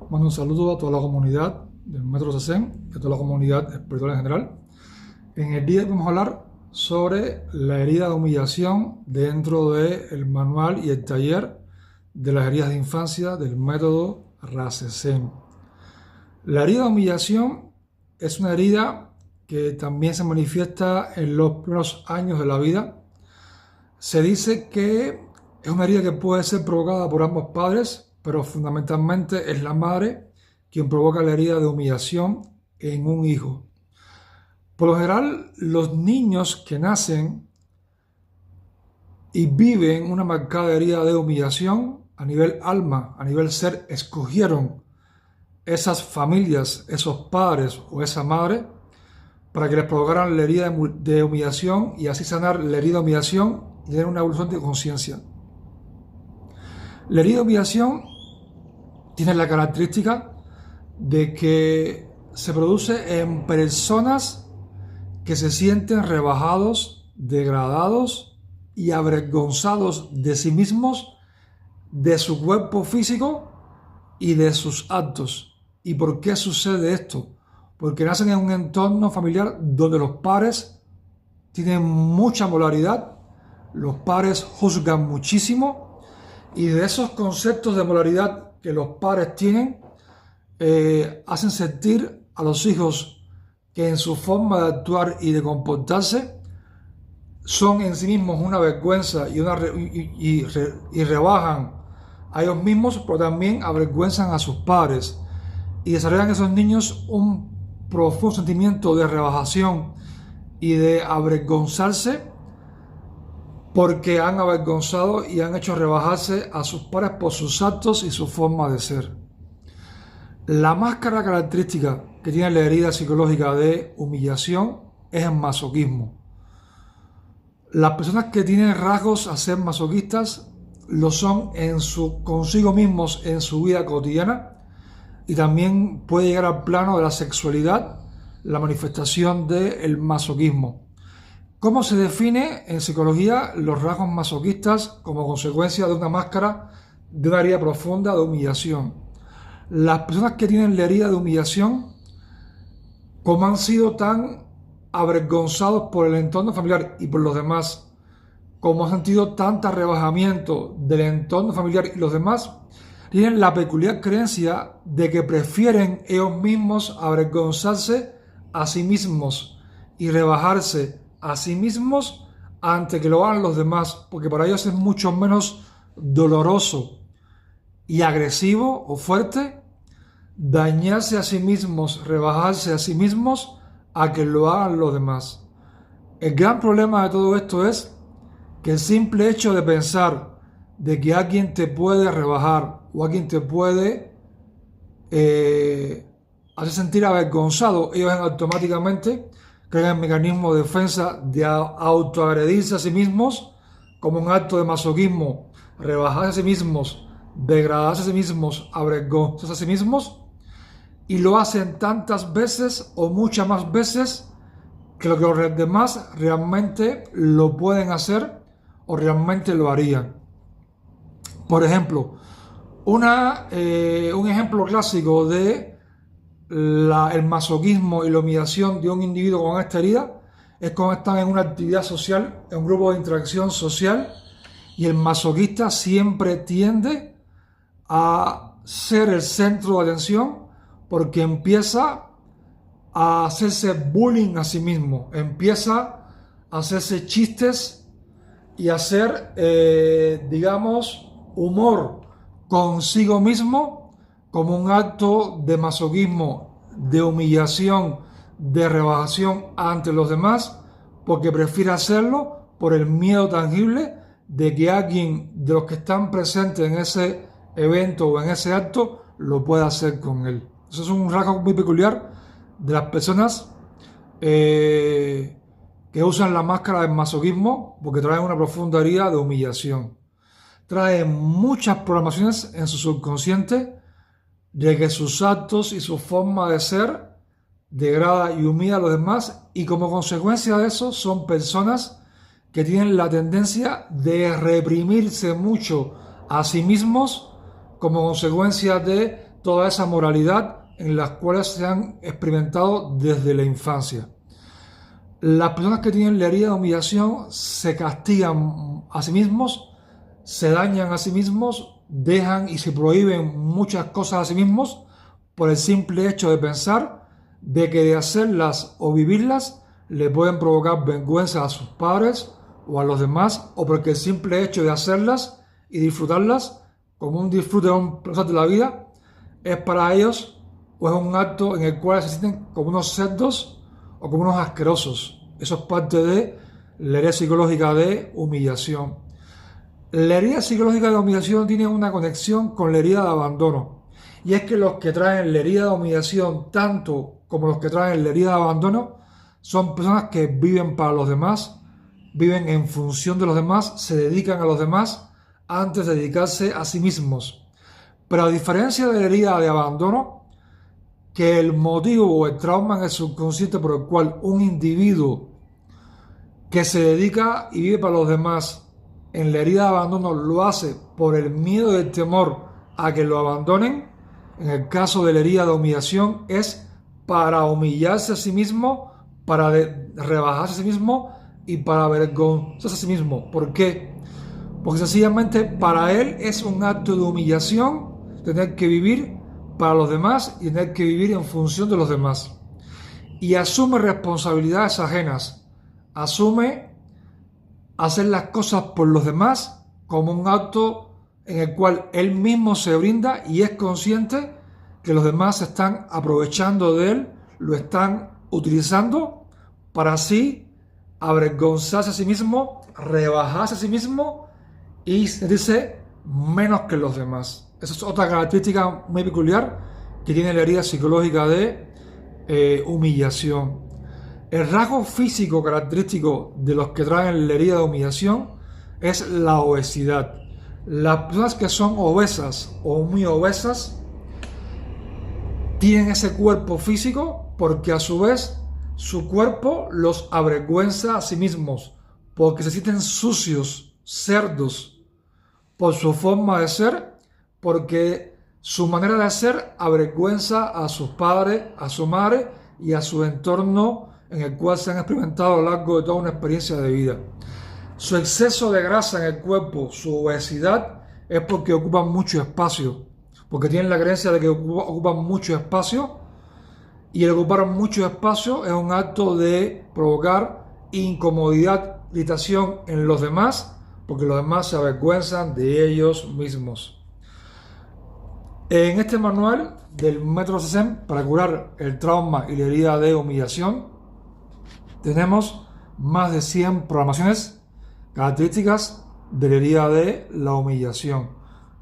Mando un saludo a toda la comunidad del Método CESEN y a toda la comunidad espiritual en general. En el día de hoy vamos a hablar sobre la herida de humillación dentro del manual y el taller de las heridas de infancia del método RACESEN. La herida de humillación es una herida que también se manifiesta en los primeros años de la vida. Se dice que es una herida que puede ser provocada por ambos padres, pero fundamentalmente es la madre quien provoca la herida de humillación en un hijo. Por lo general, los niños que nacen y viven una marcada herida de humillación a nivel alma, a nivel ser, escogieron esas familias, esos padres o esa madre para que les provocaran la herida de humillación y así sanar la herida de humillación y tener una evolución de conciencia. La herida de humillación tiene la característica de que se produce en personas que se sienten rebajados, degradados y avergonzados de sí mismos, de su cuerpo físico y de sus actos. ¿Y por qué sucede esto? Porque nacen en un entorno familiar donde los padres tienen mucha moralidad, los padres juzgan muchísimo y de esos conceptos de moralidad que los padres tienen hacen sentir a los hijos que en su forma de actuar y de comportarse son en sí mismos una vergüenza y rebajan a ellos mismos, pero también avergüenzan a sus padres y desarrollan esos niños un profundo sentimiento de rebajación y de avergonzarse porque han avergonzado y han hecho rebajarse a sus padres por sus actos y su forma de ser. La máscara característica que tiene la herida psicológica de humillación es el masoquismo. Las personas que tienen rasgos a ser masoquistas lo son consigo mismos en su vida cotidiana y también puede llegar al plano de la sexualidad, la manifestación del masoquismo. ¿Cómo se define en psicología los rasgos masoquistas como consecuencia de una máscara de una herida profunda de humillación? Las personas que tienen la herida de humillación, como han sido tan avergonzados por el entorno familiar y por los demás, como han sentido tanto rebajamiento del entorno familiar y los demás, tienen la peculiar creencia de que prefieren ellos mismos avergonzarse a sí mismos y rebajarse a sí mismos antes que lo hagan los demás, porque para ellos es mucho menos doloroso y agresivo o fuerte dañarse a sí mismos, rebajarse a sí mismos a que lo hagan los demás. El gran problema de todo esto es que el simple hecho de pensar de que alguien te puede rebajar o alguien te puede hacer sentir avergonzado, ellos automáticamente crean el mecanismo de defensa de autoagredirse a sí mismos como un acto de masoquismo, rebajarse a sí mismos, degradarse a sí mismos, avergonzarse a sí mismos, y lo hacen tantas veces o muchas más veces que lo que los demás realmente lo pueden hacer o realmente lo harían. Por ejemplo, un ejemplo clásico de el masoquismo y la humillación de un individuo con esta herida es cuando están en una actividad social, en un grupo de interacción social, y el masoquista siempre tiende a ser el centro de atención porque empieza a hacerse bullying a sí mismo, empieza a hacerse chistes y a hacer, digamos, humor consigo mismo como un acto de masoquismo, de humillación, de rebajación ante los demás, porque prefiere hacerlo por el miedo tangible de que alguien de los que están presentes en ese evento o en ese acto lo pueda hacer con él. Eso es un rasgo muy peculiar de las personas que usan la máscara del masoquismo porque traen una profunda herida de humillación. Traen muchas programaciones en su subconsciente de que sus actos y su forma de ser degrada y humilla a los demás, y como consecuencia de eso son personas que tienen la tendencia de reprimirse mucho a sí mismos como consecuencia de toda esa moralidad en las cuales se han experimentado desde la infancia. Las personas que tienen la herida de humillación se castigan a sí mismos, se dañan a sí mismos, dejan y se prohíben muchas cosas a sí mismos por el simple hecho de pensar de que de hacerlas o vivirlas le pueden provocar vergüenza a sus padres o a los demás, o porque el simple hecho de hacerlas y disfrutarlas como un disfrute de un placer de la vida es para ellos o es un acto en el cual se sienten como unos cerdos o como unos asquerosos. Eso es parte de la herida psicológica de humillación. La herida psicológica de humillación tiene una conexión con la herida de abandono. Y es que los que traen la herida de humillación, tanto como los que traen la herida de abandono, son personas que viven para los demás, viven en función de los demás, se dedican a los demás antes de dedicarse a sí mismos. Pero a diferencia de la herida de abandono, que el motivo o el trauma en el subconsciente por el cual un individuo que se dedica y vive para los demás en la herida de abandono lo hace por el miedo y el temor a que lo abandonen, en el caso de la herida de humillación es para humillarse a sí mismo, para rebajarse a sí mismo y para avergonzarse a sí mismo. ¿Por qué? Porque sencillamente para él es un acto de humillación tener que vivir para los demás y tener que vivir en función de los demás. Y asume responsabilidades ajenas, asume hacer las cosas por los demás como un acto en el cual él mismo se brinda y es consciente que los demás se están aprovechando de él, lo están utilizando para así avergonzarse a sí mismo, rebajarse a sí mismo y sentirse menos que los demás. Esa es otra característica muy peculiar que tiene la herida psicológica de humillación. El rasgo físico característico de los que traen la herida de humillación es la obesidad. Las personas que son obesas o muy obesas tienen ese cuerpo físico porque a su vez su cuerpo los avergüenza a sí mismos, porque se sienten sucios, cerdos, por su forma de ser, porque su manera de ser avergüenza a sus padres, a su madre y a su entorno en el cual se han experimentado a lo largo de toda una experiencia de vida. Su exceso de grasa en el cuerpo, su obesidad, es porque ocupan mucho espacio, porque tienen la creencia de que ocupan mucho espacio, y el ocupar mucho espacio es un acto de provocar incomodidad, irritación en los demás, porque los demás se avergüenzan de ellos mismos. En este manual del método Zazen para curar el trauma y la herida de humillación, tenemos más de 100 programaciones características de la herida de la humillación.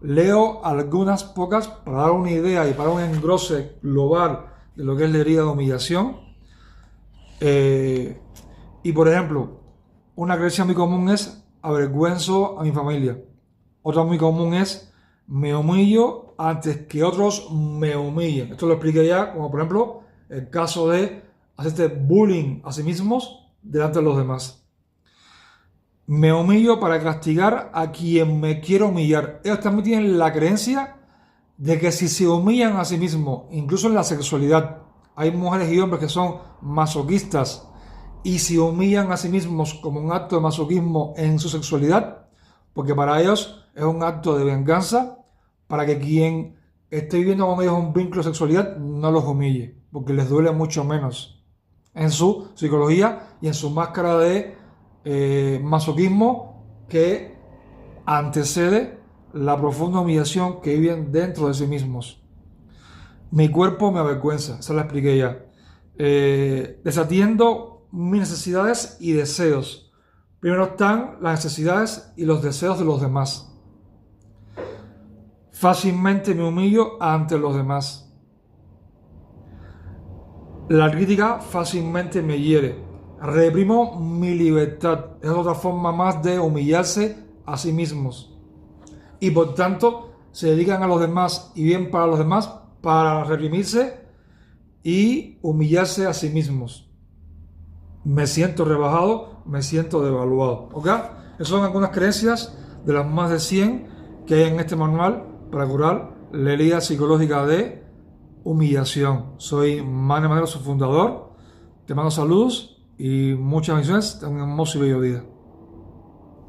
Leo algunas pocas para dar una idea y para un engrose global de lo que es la herida de humillación. Y por ejemplo, una creencia muy común es avergüenzo a mi familia. Otra muy común es me humillo antes que otros me humillen. Esto lo expliqué ya, como por ejemplo el caso de hacerte bullying a sí mismos delante de los demás. Me humillo para castigar a quien me quiere humillar. Ellos también tienen la creencia de que si se humillan a sí mismos, incluso en la sexualidad, hay mujeres y hombres que son masoquistas y se humillan a sí mismos como un acto de masoquismo en su sexualidad, porque para ellos es un acto de venganza, para que quien esté viviendo con ellos un vínculo de sexualidad no los humille, porque les duele mucho menos en su psicología y en su máscara de masoquismo que antecede la profunda humillación que viven dentro de sí mismos. Mi cuerpo me avergüenza, se la expliqué ya. Desatiendo mis necesidades y deseos. Primero están las necesidades y los deseos de los demás. Fácilmente me humillo ante los demás. La crítica fácilmente me hiere. Reprimo mi libertad. Es otra forma más de humillarse a sí mismos. Y por tanto, se dedican a los demás y bien para los demás para reprimirse y humillarse a sí mismos. Me siento rebajado, me siento devaluado. ¿Ok? Esas son algunas creencias de las más de 100 que hay en este manual para curar la herida psicológica de humillación. Soy Manuel Manero, su fundador. Te mando saludos y muchas bendiciones. Ten un hermoso y bello día.